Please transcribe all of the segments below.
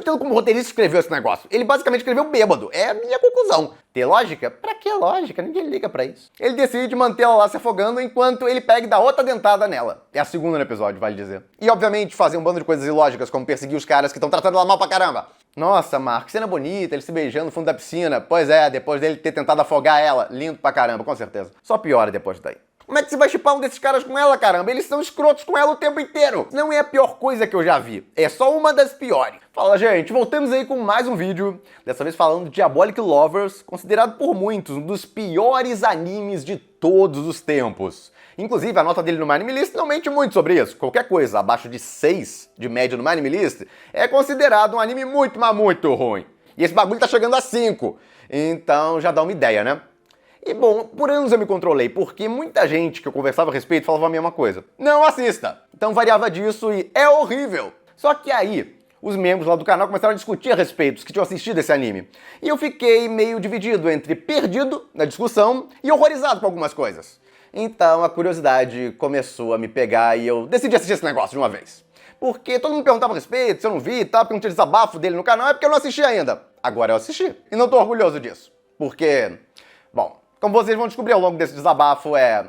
entendo como o roteirista escreveu esse negócio. Ele basicamente escreveu bêbado. É a minha conclusão. Ter lógica? Pra que lógica? Ninguém liga pra isso. Ele decide manter ela lá se afogando enquanto ele pega e dá outra dentada nela. É a segunda no episódio, vale dizer. E obviamente fazer um bando de coisas ilógicas, como perseguir os caras que estão tratando ela mal pra caramba. Nossa, Mark, cena bonita, ele se beijando no fundo da piscina. Pois é, depois dele ter tentado afogar ela. Lindo pra caramba, com certeza. Só piora depois daí. Como é que você vai chipar um desses caras com ela, caramba? Eles são escrotos com ela o tempo inteiro. Não é a pior coisa que eu já vi. É só uma das piores. Fala, gente. Voltamos aí com mais um vídeo. Dessa vez falando de Diabolic Lovers, considerado por muitos um dos piores animes de todos os tempos. Inclusive, a nota dele no My Anime List não mente muito sobre isso. Qualquer coisa abaixo de 6 de média no My Anime List é considerado um anime muito, mas muito ruim. E esse bagulho tá chegando a 5. Então já dá uma ideia, né? E bom, por anos eu me controlei, porque muita gente que eu conversava a respeito falava a mesma coisa. Não assista! Então variava disso e é horrível! Só que aí, os membros lá do canal começaram a discutir a respeito, os que tinham assistido esse anime. E eu fiquei meio dividido entre perdido na discussão e horrorizado com algumas coisas. Então a curiosidade começou a me pegar e eu decidi assistir esse negócio de uma vez. Porque todo mundo perguntava a respeito, se eu não vi e tal, porque não tinha desabafo dele no canal, é porque eu não assisti ainda. Agora eu assisti. E não tô orgulhoso disso. Porque, bom, como vocês vão descobrir ao longo desse desabafo, é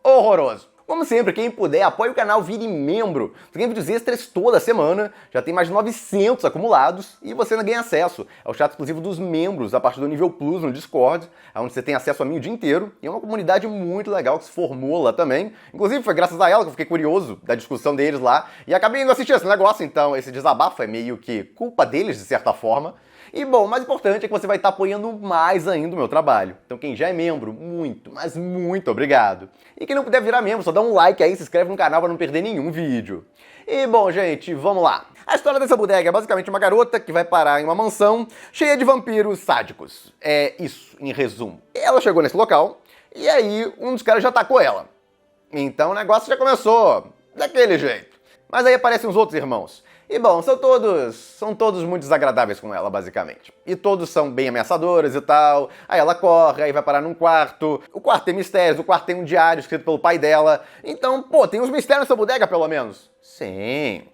horroroso. Como sempre, quem puder, apoie o canal, vire membro. Tem vídeos extras toda semana, já tem mais de 900 acumulados e você ainda ganha acesso ao chat exclusivo dos membros a partir do nível Plus no Discord, onde você tem acesso a mim o dia inteiro. E é uma comunidade muito legal que se formou lá também. Inclusive, foi graças a ela que eu fiquei curioso da discussão deles lá e acabei indo assistir esse negócio, então esse desabafo é meio que culpa deles, de certa forma. E bom, o mais importante é que você vai estar apoiando mais ainda o meu trabalho. Então quem já é membro, muito, mas muito obrigado. E quem não puder virar membro, só dá um like aí, se inscreve no canal para não perder nenhum vídeo. E bom, gente, vamos lá. A história dessa bodega é basicamente uma garota que vai parar em uma mansão cheia de vampiros sádicos. É isso, em resumo. Ela chegou nesse local e aí um dos caras já atacou ela. Então o negócio já começou daquele jeito. Mas aí aparecem os outros irmãos. E bom, são todos muito desagradáveis com ela, basicamente. E todos são bem ameaçadores e tal. Aí ela corre, aí vai parar num quarto. O quarto tem mistérios, o quarto tem um diário escrito pelo pai dela. Então, pô, tem uns mistérios nessa bodega, pelo menos. Sim.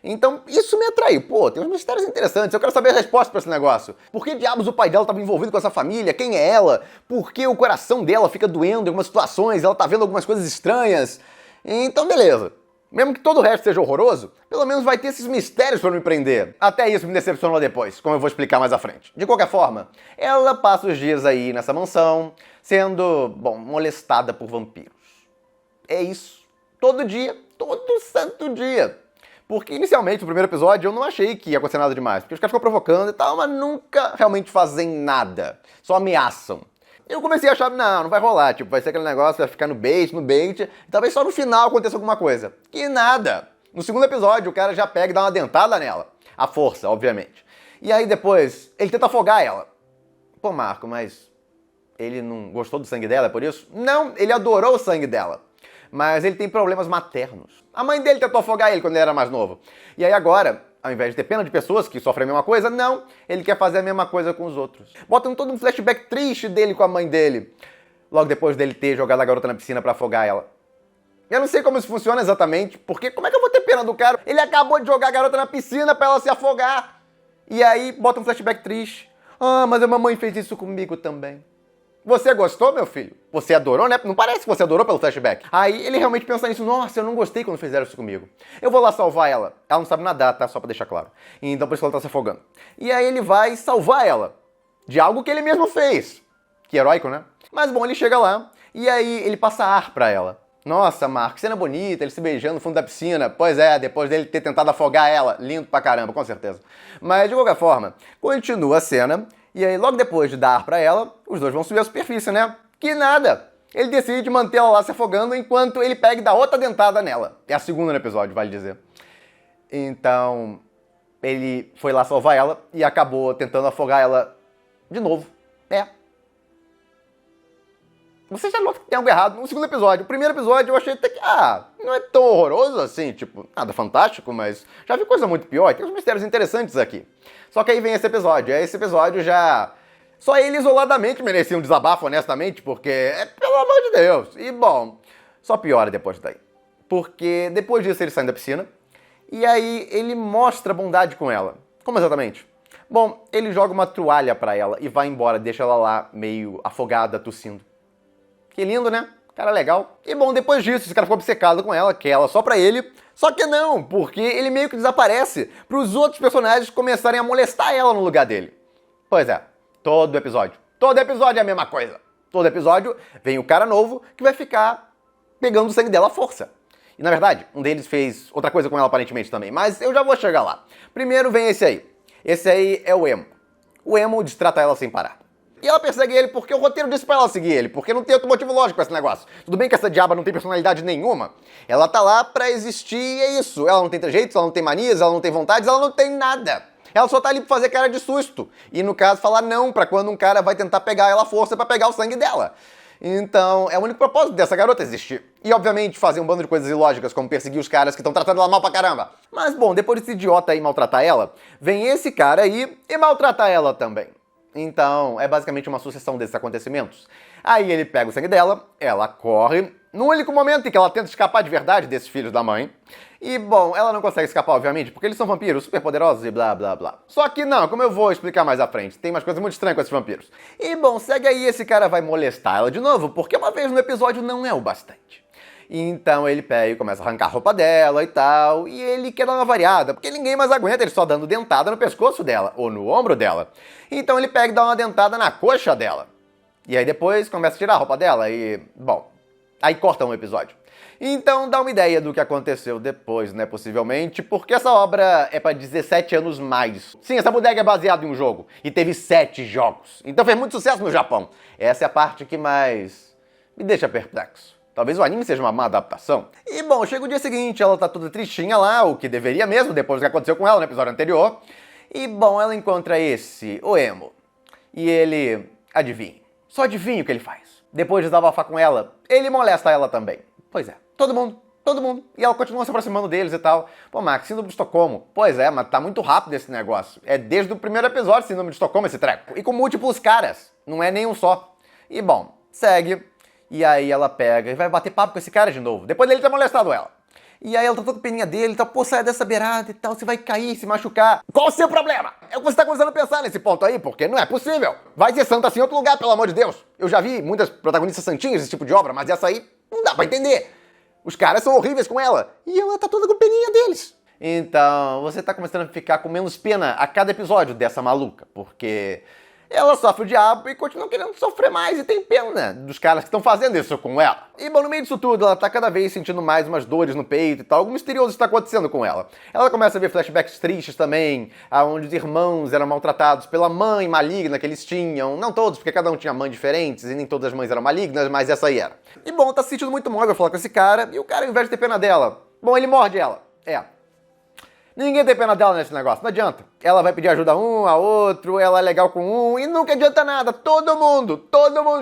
Então, isso me atraiu. Pô, tem uns mistérios interessantes. Eu quero saber a resposta pra esse negócio. Por que diabos o pai dela estava envolvido com essa família? Quem é ela? Por que o coração dela fica doendo em algumas situações? Ela tá vendo algumas coisas estranhas? Então, beleza. Mesmo que todo o resto seja horroroso, pelo menos vai ter esses mistérios para me prender. Até isso me decepcionou depois, como eu vou explicar mais à frente. De qualquer forma, ela passa os dias aí nessa mansão, sendo, bom, molestada por vampiros. É isso. Todo dia, todo santo dia. Porque inicialmente, no primeiro episódio, eu não achei que ia acontecer nada demais. Porque os caras ficam provocando e tal, mas nunca realmente fazem nada. Só ameaçam. Eu comecei a achar, não vai rolar, tipo, vai ser aquele negócio, vai ficar no bait, e talvez só no final aconteça alguma coisa. Que nada! No segundo episódio, o cara já pega e dá uma dentada nela. À força, obviamente. E aí depois, ele tenta afogar ela. Pô, Marco, mas ele não gostou do sangue dela, é por isso? Não, ele adorou o sangue dela. Mas ele tem problemas maternos. A mãe dele tentou afogar ele quando ele era mais novo. E aí agora, ao invés de ter pena de pessoas que sofrem a mesma coisa, não, ele quer fazer a mesma coisa com os outros. Botam todo um flashback triste dele com a mãe dele, logo depois dele ter jogado a garota na piscina pra afogar ela. Eu não sei como isso funciona exatamente, porque como é que eu vou ter pena do cara? Ele acabou de jogar a garota na piscina pra ela se afogar. E aí bota um flashback triste. Ah, mas a mamãe fez isso comigo também. Você gostou, meu filho? Você adorou, né? Não parece que você adorou pelo flashback. Aí ele realmente pensa nisso. Nossa, eu não gostei quando fizeram isso comigo. Eu vou lá salvar ela. Ela não sabe nadar, tá? Só pra deixar claro. Então por isso que ela tá se afogando. E aí ele vai salvar ela de algo que ele mesmo fez. Que heróico, né? Mas bom, ele chega lá e aí ele passa ar pra ela. Nossa, Mark, cena bonita, ele se beijando no fundo da piscina. Pois é, depois dele ter tentado afogar ela. Lindo pra caramba, com certeza. Mas de qualquer forma, continua a cena. E aí, logo depois de dar pra ela, os dois vão subir à superfície, né? Que nada! Ele decide manter ela lá se afogando enquanto ele pega e dá outra dentada nela. É a segunda no episódio, vale dizer. Então, ele foi lá salvar ela e acabou tentando afogar ela de novo. É. Você já nota que tem algo errado no segundo episódio. O primeiro episódio eu achei até que, não é tão horroroso assim, tipo, nada fantástico, mas já vi coisa muito pior. Tem uns mistérios interessantes aqui. Só que aí vem esse episódio. Esse episódio já... Só ele isoladamente merecia um desabafo, honestamente, porque, pelo amor de Deus. E, bom, só piora depois daí. Porque depois disso ele sai da piscina e aí ele mostra bondade com ela. Como exatamente? Bom, ele joga uma toalha pra ela e vai embora, deixa ela lá meio afogada, tossindo. Que lindo, né? Cara legal. E bom, depois disso, esse cara ficou obcecado com ela, quer ela só pra ele. Só que não, porque ele meio que desaparece pros outros personagens começarem a molestar ela no lugar dele. Pois é, todo episódio é a mesma coisa. Todo episódio vem o cara novo que vai ficar pegando o sangue dela à força. E na verdade, um deles fez outra coisa com ela aparentemente também, mas eu já vou chegar lá. Primeiro vem esse aí. Esse aí é o Emo. O Emo destrata ela sem parar. E ela persegue ele porque o roteiro disse pra ela seguir ele, porque não tem outro motivo lógico pra esse negócio. Tudo bem que essa diaba não tem personalidade nenhuma. Ela tá lá pra existir e é isso. Ela não tem trejeitos, ela não tem manias, ela não tem vontades, ela não tem nada. Ela só tá ali pra fazer cara de susto. E no caso, falar não pra quando um cara vai tentar pegar ela à força pra pegar o sangue dela. Então, é o único propósito dessa garota existir. E, obviamente, fazer um bando de coisas ilógicas, como perseguir os caras que estão tratando ela mal pra caramba. Mas, bom, depois desse idiota aí maltratar ela, vem esse cara aí e maltrata ela também. Então, é basicamente uma sucessão desses acontecimentos. Aí ele pega o sangue dela, ela corre, no único momento em que ela tenta escapar de verdade desses filhos da mãe. E, bom, ela não consegue escapar, obviamente, porque eles são vampiros super poderosos e blá, blá, blá. Só que não, como eu vou explicar mais à frente, tem umas coisas muito estranhas com esses vampiros. E, bom, segue aí, esse cara vai molestar ela de novo, porque uma vez no episódio não é o bastante. Então ele pega e começa a arrancar a roupa dela e tal, e ele quer dar uma variada, porque ninguém mais aguenta ele só dando dentada no pescoço dela, ou no ombro dela. Então ele pega e dá uma dentada na coxa dela. E aí depois começa a tirar a roupa dela e, bom, aí corta um episódio. Então dá uma ideia do que aconteceu depois, né, possivelmente, porque essa obra é pra 17 anos mais. Sim, essa bodega é baseada em um jogo, e teve 7 jogos. Então fez muito sucesso no Japão. Essa é a parte que mais me deixa perplexo. Talvez o anime seja uma má adaptação. E bom, chega o dia seguinte, ela tá toda tristinha lá, o que deveria mesmo, depois do que aconteceu com ela no episódio anterior. E bom, ela encontra o Emo. E ele, adivinha. Só adivinha o que ele faz. Depois de desabafar com ela, ele molesta ela também. Pois é, todo mundo. E ela continua se aproximando deles e tal. Pô, Max, síndrome de Estocolmo. Pois é, mas tá muito rápido esse negócio. É desde o primeiro episódio síndrome de Estocolmo esse treco. E com múltiplos caras, não é nenhum só. E bom, segue. E aí ela pega e vai bater papo com esse cara de novo, depois dele ter molestado ela. E aí ela tá toda com peninha dele, tá, pô, sai dessa beirada e tal, você vai cair, se machucar. Qual o seu problema? É o que você tá começando a pensar nesse ponto aí, porque não é possível. Vai ser santa assim em outro lugar, pelo amor de Deus. Eu já vi muitas protagonistas santinhas desse tipo de obra, mas essa aí não dá pra entender. Os caras são horríveis com ela, e ela tá toda com peninha deles. Então, você tá começando a ficar com menos pena a cada episódio dessa maluca, porque ela sofre o diabo e continua querendo sofrer mais e tem pena dos caras que estão fazendo isso com ela. E bom, no meio disso tudo, ela tá cada vez sentindo mais umas dores no peito e tal. Algo misterioso está acontecendo com ela. Ela começa a ver flashbacks tristes também, onde os irmãos eram maltratados pela mãe maligna que eles tinham. Não todos, porque cada um tinha mães diferentes e nem todas as mães eram malignas, mas essa aí era. E bom, tá se sentindo muito mal, vai falar com esse cara e o cara, ao invés de ter pena dela, bom, ele morde ela. Ninguém tem pena dela nesse negócio, não adianta. Ela vai pedir ajuda a um, a outro, ela é legal com um e nunca adianta nada. Todo mundo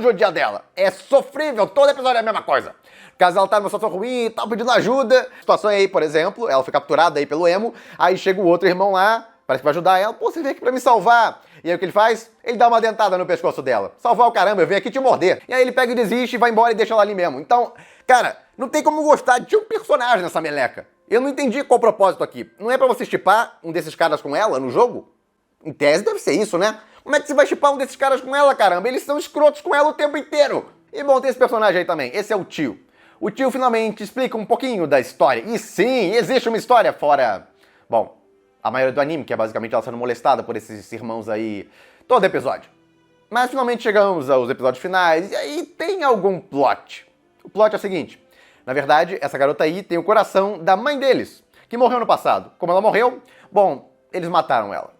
judia dela. É sofrível, todo episódio é a mesma coisa. Caso ela tá numa situação ruim e tal, pedindo ajuda. Situação aí, por exemplo, ela foi capturada aí pelo Emo, aí chega o outro irmão lá, parece que vai ajudar ela. Pô, você veio aqui pra me salvar. E aí o que ele faz? Ele dá uma dentada no pescoço dela. Salvar o caramba, eu venho aqui te morder. E aí ele pega e desiste, vai embora e deixa ela ali mesmo. Então, cara, não tem como gostar de um personagem nessa meleca. Eu não entendi qual o propósito aqui. Não é pra você shippar um desses caras com ela no jogo? Em tese deve ser isso, né? Como é que você vai shippar um desses caras com ela, caramba? Eles são escrotos com ela o tempo inteiro. E bom, tem esse personagem aí também. Esse é o tio. O tio finalmente explica um pouquinho da história. E sim, existe uma história fora... Bom, a maioria do anime, que é basicamente ela sendo molestada por esses irmãos aí todo episódio. Mas finalmente chegamos aos episódios finais e aí tem algum plot. O plot é o seguinte... Na verdade, essa garota aí tem o coração da mãe deles, que morreu no passado. Como ela morreu, bom, eles mataram ela.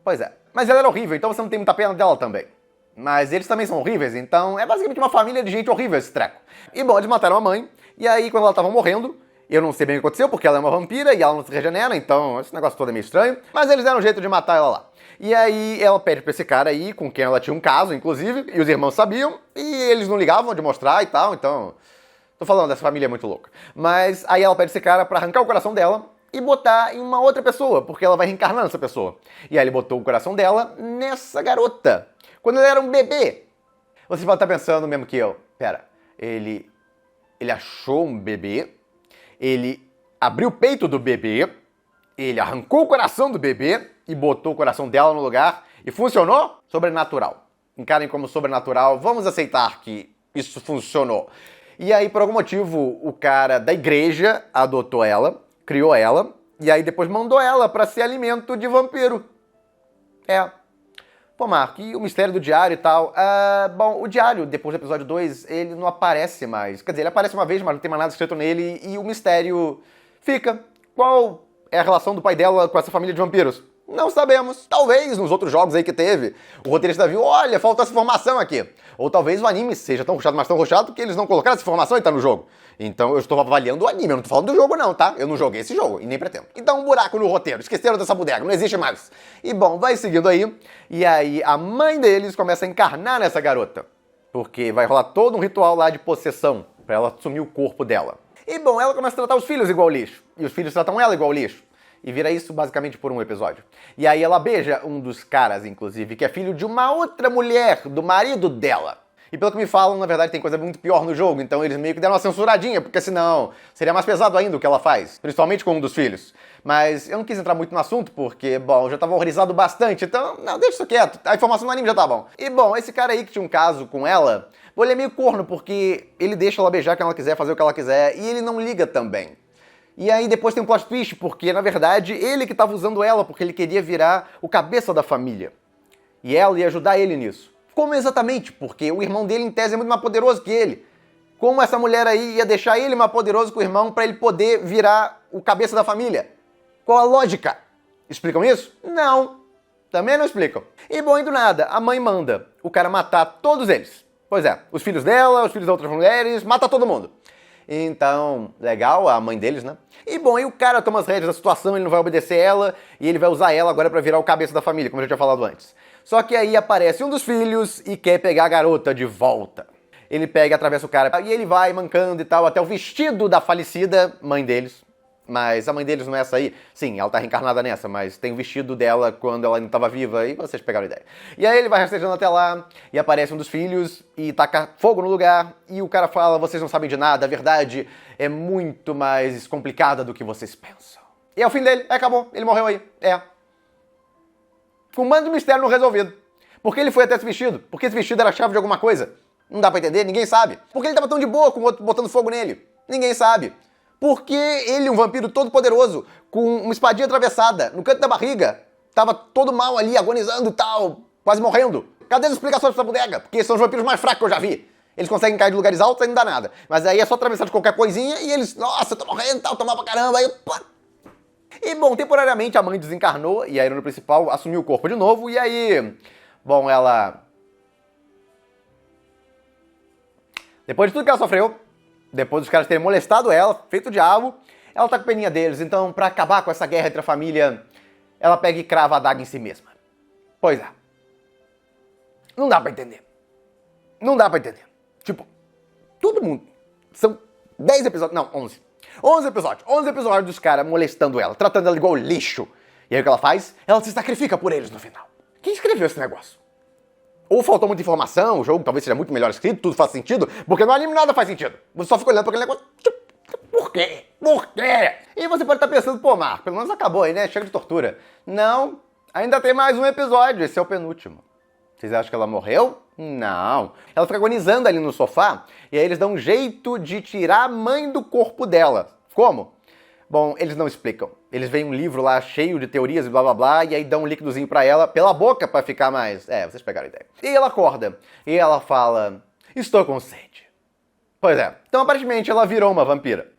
Pois é. Mas ela era horrível, então você não tem muita pena dela também. Mas eles também são horríveis, então é basicamente uma família de gente horrível esse treco. E bom, eles mataram a mãe, e aí quando ela tava morrendo, eu não sei bem o que aconteceu, porque ela é uma vampira e ela não se regenera, então esse negócio todo é meio estranho. Mas eles deram um jeito de matar ela lá. E aí ela pede pra esse cara aí, com quem ela tinha um caso, inclusive, e os irmãos sabiam, e eles não ligavam de mostrar e tal, então... Tô falando dessa família muito louca. Mas aí ela pede esse cara pra arrancar o coração dela e botar em uma outra pessoa, porque ela vai reencarnar nessa pessoa. E aí ele botou o coração dela nessa garota, quando ela era um bebê. Você pode estar pensando mesmo que eu, pera, ele achou um bebê, ele abriu o peito do bebê Ele arrancou o coração do bebê e botou o coração dela no lugar e funcionou? Sobrenatural. Encarem como sobrenatural, vamos aceitar que isso funcionou. E aí, por algum motivo, o cara da igreja adotou ela, criou ela, e aí depois mandou ela pra ser alimento de vampiro. Pô, Marco, e o mistério do diário e tal? Bom, o diário, depois do episódio 2, ele não aparece mais. Quer dizer, ele aparece uma vez, mas não tem mais nada escrito nele, e o mistério fica. Qual é a relação do pai dela com essa família de vampiros? Não sabemos. Talvez nos outros jogos aí que teve, o roteirista viu, olha, falta essa informação aqui. Ou talvez o anime seja tão rushado, mas tão rushado, que eles não colocaram essa informação e tá no jogo. Então eu estou avaliando o anime, eu não tô falando do jogo não, tá? Eu não joguei esse jogo e nem pretendo. Então um buraco no roteiro, esqueceram dessa bodega, não existe mais. E bom, vai seguindo aí, e aí a mãe deles começa a encarnar nessa garota. Porque vai rolar todo um ritual lá de possessão, pra ela assumir o corpo dela. E bom, ela começa a tratar os filhos igual lixo, e os filhos tratam ela igual lixo. E vira isso basicamente por um episódio. E aí ela beija um dos caras, inclusive, que é filho de uma outra mulher, do marido dela. E pelo que me falam, na verdade tem coisa muito pior no jogo, então eles meio que deram uma censuradinha, porque senão seria mais pesado ainda o que ela faz, principalmente com um dos filhos. Mas eu não quis entrar muito no assunto, porque, bom, eu já tava horrorizado bastante, então, não, deixa isso quieto, a informação no anime já tá bom. E bom, esse cara aí que tinha um caso com ela, bom, ele é meio corno, porque ele deixa ela beijar quem ela quiser, fazer o que ela quiser, e ele não liga também. E aí depois tem um plot twist, porque na verdade ele que estava usando ela, porque ele queria virar o cabeça da família. E ela ia ajudar ele nisso. Como exatamente? Porque o irmão dele em tese é muito mais poderoso que ele. Como essa mulher aí ia deixar ele mais poderoso que o irmão para ele poder virar o cabeça da família? Qual a lógica? Explicam isso? Não. Também não explicam. E bom, e do nada, a mãe manda o cara matar todos eles. Pois é, os filhos dela, os filhos das outras mulheres, mata todo mundo. Então, legal, a mãe deles, né? E bom, aí o cara toma as rédeas da situação, ele não vai obedecer ela, e ele vai usar ela agora pra virar o cabeça da família, como eu já tinha falado antes. Só que aí aparece um dos filhos e quer pegar a garota de volta. Ele pega, atravessa o cara, e ele vai mancando e tal, até o vestido da falecida mãe deles. Mas a mãe deles não é essa aí? Sim, ela tá reencarnada nessa, mas tem o vestido dela quando ela ainda estava viva, e vocês pegaram a ideia. E aí ele vai rastejando até lá, e aparece um dos filhos, e taca fogo no lugar, e o cara fala, vocês não sabem de nada, a verdade é muito mais complicada do que vocês pensam. E é o fim dele, acabou, ele morreu aí, Com um bando de mistério não resolvido. Por que ele foi até esse vestido? Porque esse vestido era a chave de alguma coisa? Não dá pra entender, ninguém sabe. Por que ele tava tão de boa com o outro botando fogo nele? Ninguém sabe. Porque ele, um vampiro todo poderoso, com uma espadinha atravessada no canto da barriga, tava todo mal ali, agonizando e tal, quase morrendo. Cadê as explicações dessa bodega? Porque são os vampiros mais fracos que eu já vi. Eles conseguem cair de lugares altos e não dá nada. Mas aí é só atravessar de qualquer coisinha e eles, nossa, eu tô morrendo e tal, tomar pra caramba, aí pá. E bom, temporariamente a mãe desencarnou e a heroína principal assumiu o corpo de novo e aí, bom, ela... Depois de tudo que ela sofreu, depois dos caras terem molestado ela, feito o diabo, ela tá com peninha deles, então pra acabar com essa guerra entre a família, ela pega e crava a adaga em si mesma. Pois é. Não dá pra entender. Não dá pra entender. Tipo, todo mundo. São 10 episódios, não, 11. 11 episódios dos caras molestando ela, tratando ela igual lixo. E aí o que ela faz? Ela se sacrifica por eles no final. Quem escreveu esse negócio? Ou faltou muita informação, o jogo talvez seja muito melhor escrito, tudo faz sentido, porque no anime nada faz sentido. Você só fica olhando para aquele negócio, tipo, por quê? Por quê? E você pode estar pensando, pô, Marco, pelo menos acabou aí, né? Chega de tortura. Não, ainda tem mais um episódio, esse é o penúltimo. Vocês acham que ela morreu? Não. Ela fica agonizando ali no sofá, e aí eles dão um jeito de tirar a mãe do corpo dela. Como? Bom, eles não explicam. Eles veem um livro lá cheio de teorias e blá blá blá, e aí dão um líquidozinho pra ela pela boca pra ficar mais... vocês pegaram a ideia. E ela acorda, e ela fala, estou com sede. Pois é, então aparentemente ela virou uma vampira.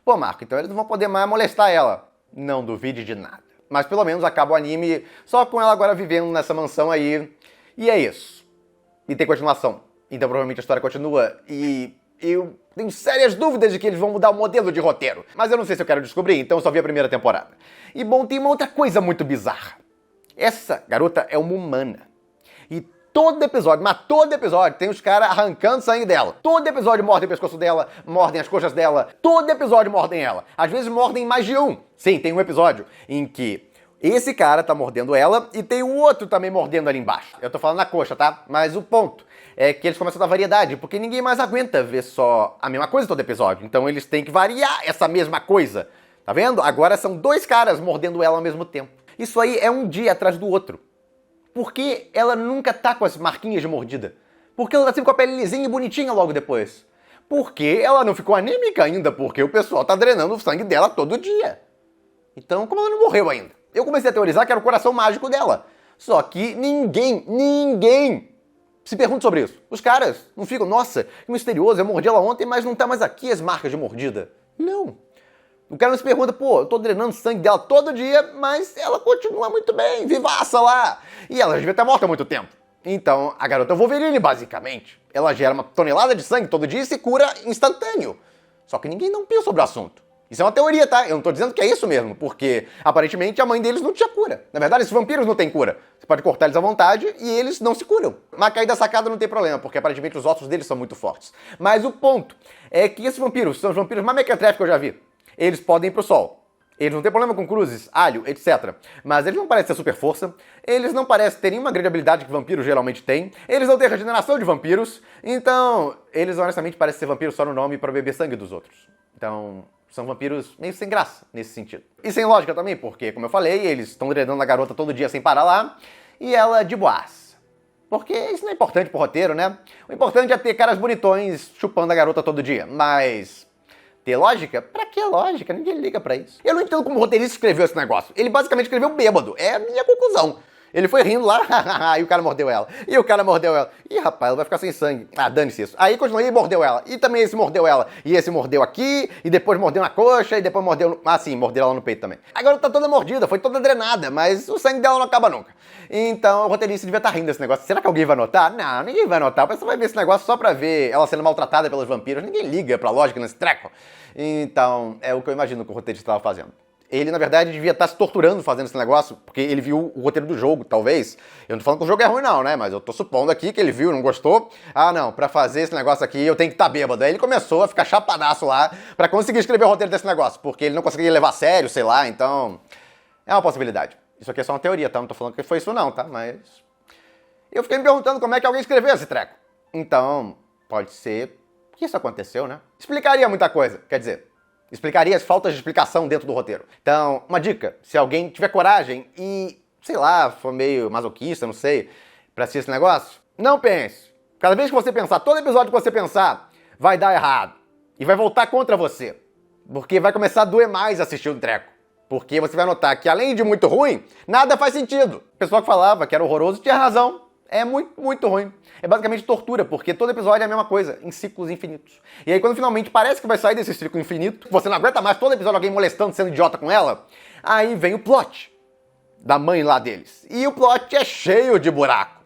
Pô, Marco, então eles não vão poder mais molestar ela. Não duvide de nada. Mas pelo menos acaba o anime só com ela agora vivendo nessa mansão aí. E é isso. E tem continuação. Então provavelmente a história continua e... eu tenho sérias dúvidas de que eles vão mudar o modelo de roteiro. Mas eu não sei se eu quero descobrir, então eu só vi a primeira temporada. E bom, tem uma outra coisa muito bizarra. Essa garota é uma humana. E todo episódio, mas todo episódio, tem os caras arrancando sangue dela. Todo episódio mordem o pescoço dela, mordem as coxas dela. Todo episódio mordem ela. Às vezes mordem mais de um. Sim, tem um episódio em que esse cara tá mordendo ela e tem o outro também mordendo ali embaixo. Eu tô falando na coxa, tá? Mas o ponto é que eles começam a dar variedade, porque ninguém mais aguenta ver só a mesma coisa todo episódio. Então eles têm que variar essa mesma coisa Tá vendo? Agora são dois caras mordendo ela ao mesmo tempo. Isso aí é um dia atrás do outro. Por que ela nunca tá com as marquinhas de mordida? Por que ela tá sempre com a pele lisinha e bonitinha logo depois? Por que ela não ficou anêmica ainda? Porque o pessoal tá drenando o sangue dela todo dia. Então, como ela não morreu ainda? Eu comecei a teorizar que era o coração mágico dela. Só que ninguém se pergunta sobre isso. Os caras não ficam, nossa, que misterioso, eu mordi ela ontem, mas não tá mais aqui as marcas de mordida. Não. O cara não se pergunta, pô, eu tô drenando sangue dela todo dia, mas ela continua muito bem, vivaça lá. E ela devia estar morta há muito tempo. Então, a garota Wolverine, basicamente, ela gera uma tonelada de sangue todo dia e se cura instantâneo. Só que ninguém não pensa sobre o assunto. Isso é uma teoria, tá? Eu não tô dizendo que é isso mesmo, porque aparentemente a mãe deles não tinha cura. Na verdade, esses vampiros não têm cura. Você pode cortar eles à vontade e eles não se curam. Mas cair da sacada não tem problema, porque aparentemente os ossos deles são muito fortes. Mas o ponto é que esses vampiros são os vampiros mais mequetrefes que eu já vi. Eles podem ir pro sol. Eles não têm problema com cruzes, alho, etc. Mas eles não parecem ter super força, eles não parecem ter nenhuma grande habilidade que vampiros geralmente têm, eles não têm regeneração de vampiros, então eles honestamente parecem ser vampiros só no nome para beber sangue dos outros. Então, são vampiros meio sem graça nesse sentido. E sem lógica também, porque, como eu falei, eles estão drenando a garota todo dia sem parar lá, e ela de boas. Porque isso não é importante pro roteiro, né? O importante é ter caras bonitões chupando a garota todo dia, mas... ter lógica? Pra que lógica? Ninguém liga pra isso. Eu não entendo como o roteirista escreveu esse negócio. Ele basicamente escreveu bêbado. É a minha conclusão. Ele foi rindo lá, e o cara mordeu ela. E o cara mordeu ela. Ih, rapaz, ela vai ficar sem sangue. Ah, dane-se isso. Aí continuou e mordeu ela. E também esse mordeu ela. E esse mordeu aqui, e depois mordeu na coxa, e depois mordeu... Ah, sim, mordeu ela no peito também. Agora tá toda mordida, foi toda drenada, mas o sangue dela não acaba nunca. Então o roteirista devia estar rindo desse negócio. Será que alguém vai notar? Não, ninguém vai notar. O pessoal vai ver esse negócio só pra ver ela sendo maltratada pelos vampiros. Ninguém liga pra lógica nesse treco. Então, é o que eu imagino que o roteirista estava fazendo. Ele, na verdade, devia estar se torturando fazendo esse negócio, porque ele viu o roteiro do jogo, talvez. Eu não tô falando que o jogo é ruim, não, né? Mas eu tô supondo aqui que ele viu, não gostou. Ah, não, pra fazer esse negócio aqui eu tenho que estar bêbado. Aí ele começou a ficar chapadaço lá pra conseguir escrever o roteiro desse negócio, porque ele não conseguia levar a sério, sei lá, então... é uma possibilidade. Isso aqui é só uma teoria, tá? Não tô falando que foi isso não, tá? Mas... eu fiquei me perguntando como é que alguém escreveu esse treco. Então, pode ser que isso aconteceu, né? Explicaria muita coisa, quer dizer... explicaria as faltas de explicação dentro do roteiro. Então, uma dica, se alguém tiver coragem e, sei lá, for meio masoquista, não sei, pra assistir esse negócio, não pense. Cada vez que você pensar, todo episódio que você pensar, vai dar errado. E vai voltar contra você. Porque vai começar a doer mais assistir o treco. Porque você vai notar que, além de muito ruim, nada faz sentido. O pessoal que falava que era horroroso tinha razão. É muito ruim. É basicamente tortura, porque todo episódio é a mesma coisa, em ciclos infinitos. E aí quando finalmente parece que vai sair desse ciclo infinito, você não aguenta mais todo episódio alguém molestando, sendo idiota com ela, aí vem o plot da mãe lá deles. E o plot é cheio de buraco.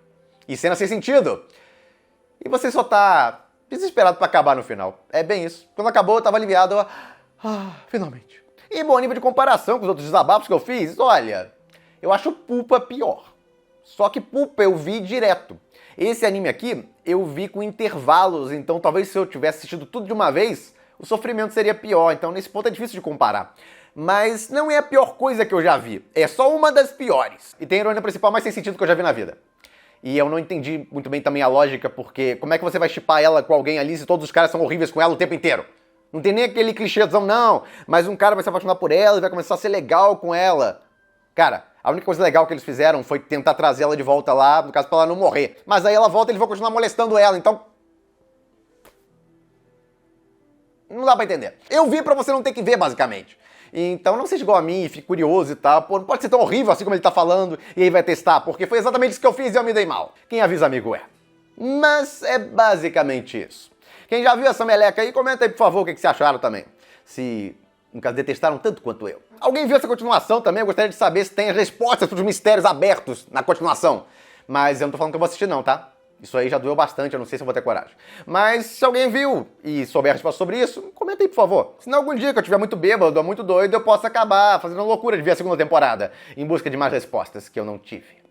E cena sem sentido. E você só tá desesperado pra acabar no final. É bem isso. Quando acabou, eu tava aliviado. Finalmente. E bom, nível de comparação com os outros desabafos que eu fiz, olha, eu acho Pulpa pior. Só que Pulpa eu vi direto. Esse anime aqui eu vi com intervalos, então talvez se eu tivesse assistido tudo de uma vez, o sofrimento seria pior. Então nesse ponto é difícil de comparar. Mas não é a pior coisa que eu já vi. É só uma das piores. E tem a heroína principal mais sem sentido que eu já vi na vida. E eu não entendi muito bem também a lógica, porque como é que você vai shippar ela com alguém ali se todos os caras são horríveis com ela o tempo inteiro? Não tem nem aquele clichêzão, não. Mas um cara vai se apaixonar por ela e vai começar a ser legal com ela. Cara, a única coisa legal que eles fizeram foi tentar trazer ela de volta lá, no caso pra ela não morrer. Mas aí ela volta e eles vão continuar molestando ela, então... não dá pra entender. Eu vi pra você não ter que ver, basicamente. Então não seja igual a mim, fique curioso e tal. Pô, não pode ser tão horrível assim como ele tá falando e aí vai testar, porque foi exatamente isso que eu fiz e eu me dei mal. Quem avisa amigo é. Mas é basicamente isso. Quem já viu essa meleca aí, comenta aí por favor o que vocês acharam também. Se, no caso, detestaram tanto quanto eu. Alguém viu essa continuação também? Eu gostaria de saber se tem as respostas para os mistérios abertos na continuação. Mas eu não tô falando que eu vou assistir não, tá? Isso aí já doeu bastante, eu não sei se eu vou ter coragem. Mas se alguém viu e souber a resposta sobre isso, comenta aí, por favor. Se não, algum dia que eu estiver muito bêbado ou muito doido, eu posso acabar fazendo uma loucura de ver a segunda temporada, em busca de mais respostas que eu não tive.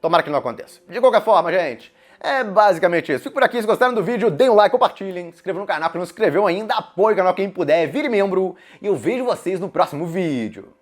Tomara que não aconteça. De qualquer forma, gente, é basicamente isso. Fico por aqui, se gostaram do vídeo, deem um like, compartilhem, se inscrevam no canal, que não se inscreveu ainda, apoie o canal quem puder, vire membro, e eu vejo vocês no próximo vídeo.